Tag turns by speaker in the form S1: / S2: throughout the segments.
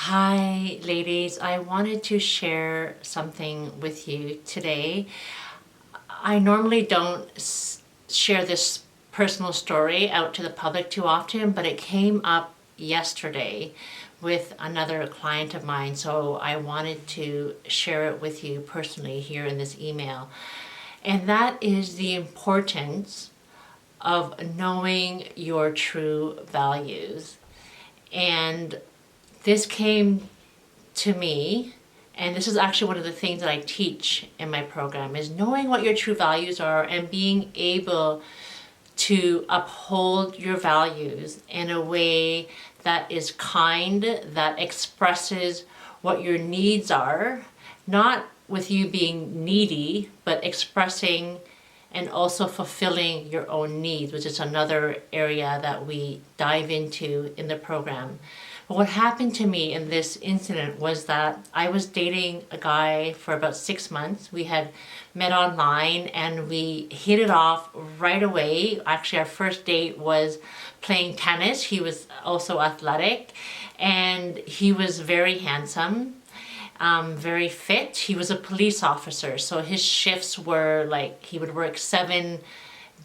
S1: Hi, ladies. I wanted to share something with you today. I normally don't share this personal story out to the public too often, but it came up yesterday with another client of mine, so I wanted to share it with you personally here in this email. And that is the importance of knowing your true values. And this came to me, and this is actually one of the things that I teach in my program, is knowing what your true values are and being able to uphold your values in a way that is kind, that expresses what your needs are, not with you being needy, but expressing and also fulfilling your own needs, which is another area that we dive into in the program. But what happened to me in this incident was that I was dating a guy for about 6 months. We had met online and we hit it off right away. Actually, our first date was playing tennis. He was also athletic and he was very handsome. Very fit. He was a police officer, so his shifts were like he would work 7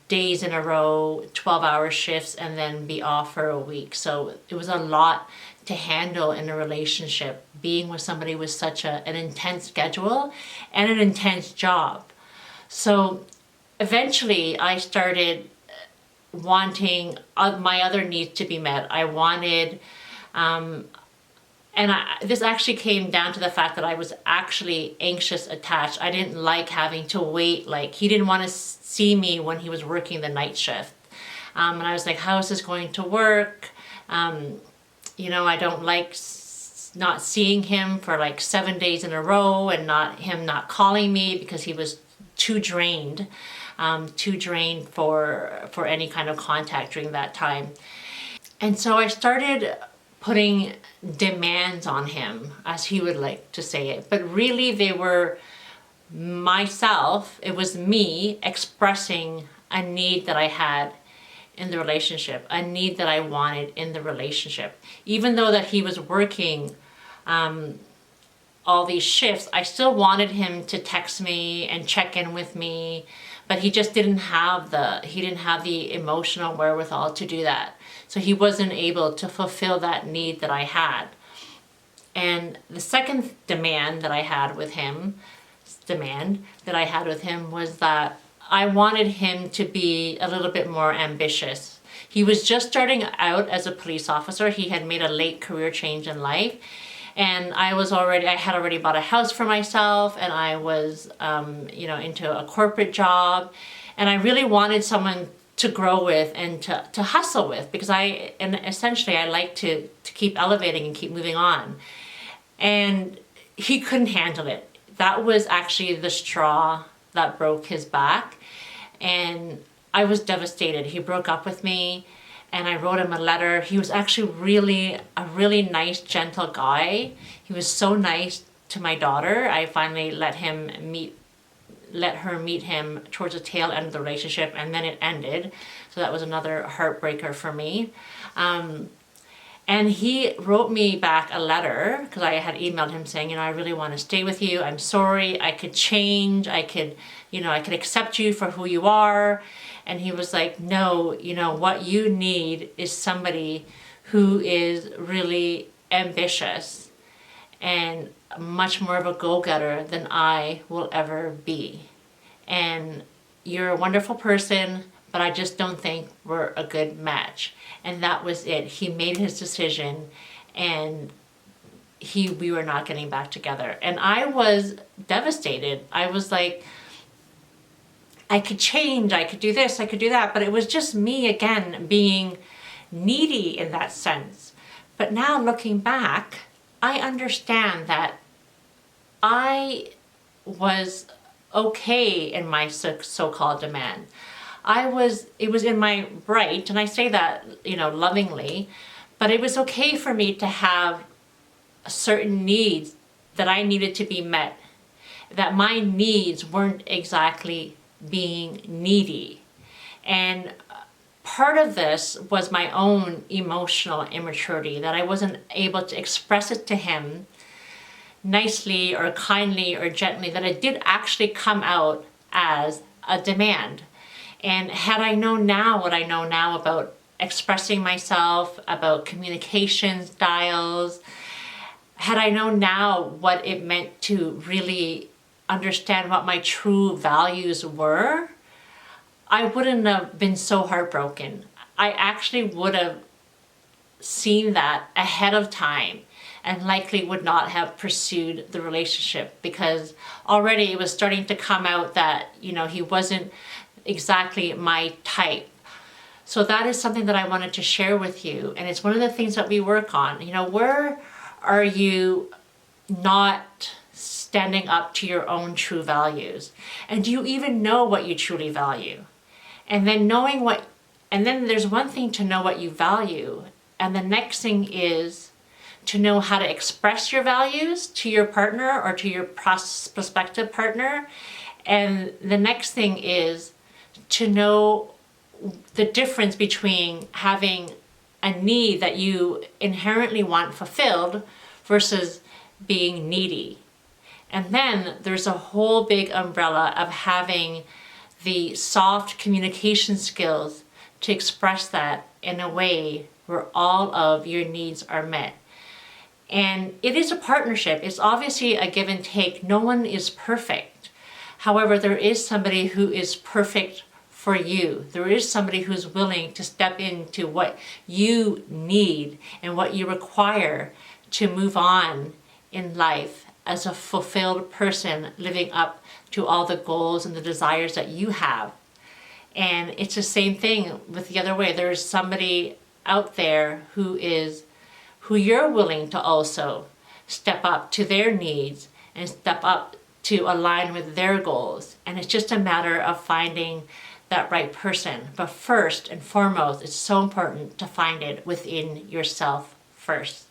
S1: days in a row, 12-hour shifts, and then be off for a week. So it was a lot to handle in a relationship, being with somebody with such an intense schedule and an intense job. So eventually I started wanting my other needs to be met. I wanted this actually came down to the fact that I was actually anxious attached. I didn't like having to wait. Like, he didn't want to see me when he was working the night shift. And I was like, how is this going to work? I don't like not seeing him for like 7 days in a row and him not calling me because he was too drained for any kind of contact during that time. And so I started putting demands on him, as he would like to say it. But really they were myself, it was me expressing a need that I had in the relationship, a need that I wanted in the relationship. Even though that he was working all these shifts, I still wanted him to text me and check in with me, but he just didn't have the emotional wherewithal to do that. So he wasn't able to fulfill that need that I had. And the second demand that I had with him was that I wanted him to be a little bit more ambitious. He was just starting out as a police officer. He had made a late career change in life. And I had already bought a house for myself, and I was, into a corporate job. And I really wanted someone to grow with and to hustle with, because essentially I like to keep elevating and keep moving on. And he couldn't handle it. That was actually the straw that broke his back. And I was devastated. He broke up with me, and I wrote him a letter. He was actually a really nice, gentle guy. He was so nice to my daughter. I finally let her meet him towards the tail end of the relationship, and then it ended. So that was another heartbreaker for me. And he wrote me back a letter, because I had emailed him saying, I really want to stay with you. I'm sorry. I could change. I could accept you for who you are. And he was like, no, what you need is somebody who is really ambitious and much more of a go-getter than I will ever be. And you're a wonderful person, but I just don't think we're a good match. And that was it. He made his decision, and we were not getting back together. And I was devastated. I was like, I could change, I could do this, I could do that, but it was just me again being needy in that sense. But now looking back, I understand that I was okay in my so-called demand. It was in my right, and I say that, lovingly, but it was okay for me to have certain needs that I needed to be met, that my needs weren't exactly being needy. And part of this was my own emotional immaturity, that I wasn't able to express it to him nicely or kindly or gently, that it did actually come out as a demand. And had I known now what I know now about expressing myself, about communication styles, had I known now what it meant to really understand what my true values were, I wouldn't have been so heartbroken. I actually would have seen that ahead of time and likely would not have pursued the relationship, because already it was starting to come out that, he wasn't exactly my type. So that is something that I wanted to share with you. And it's one of the things that we work on. Where are you not standing up to your own true values? And do you even know what you truly value? And then there's one thing to know what you value. And the next thing is to know how to express your values to your partner or to your prospective partner. And the next thing is to know the difference between having a need that you inherently want fulfilled versus being needy. And then there's a whole big umbrella of having the soft communication skills to express that in a way where all of your needs are met. And it is a partnership. It's obviously a give and take. No one is perfect. However, there is somebody who is perfect for you. There is somebody who's willing to step into what you need and what you require to move on in life as a fulfilled person, living up to all the goals and the desires that you have. And it's the same thing with the other way. There's somebody out there who you're willing to also step up to their needs and step up to align with their goals. And it's just a matter of finding that right person. But first and foremost, it's so important to find it within yourself first.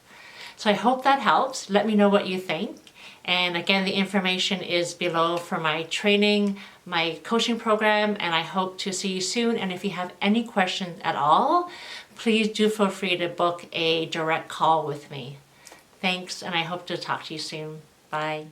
S1: So I hope that helps. Let me know what you think. And again, the information is below for my training, my coaching program, and I hope to see you soon. And if you have any questions at all, please do feel free to book a direct call with me. Thanks, and I hope to talk to you soon. Bye.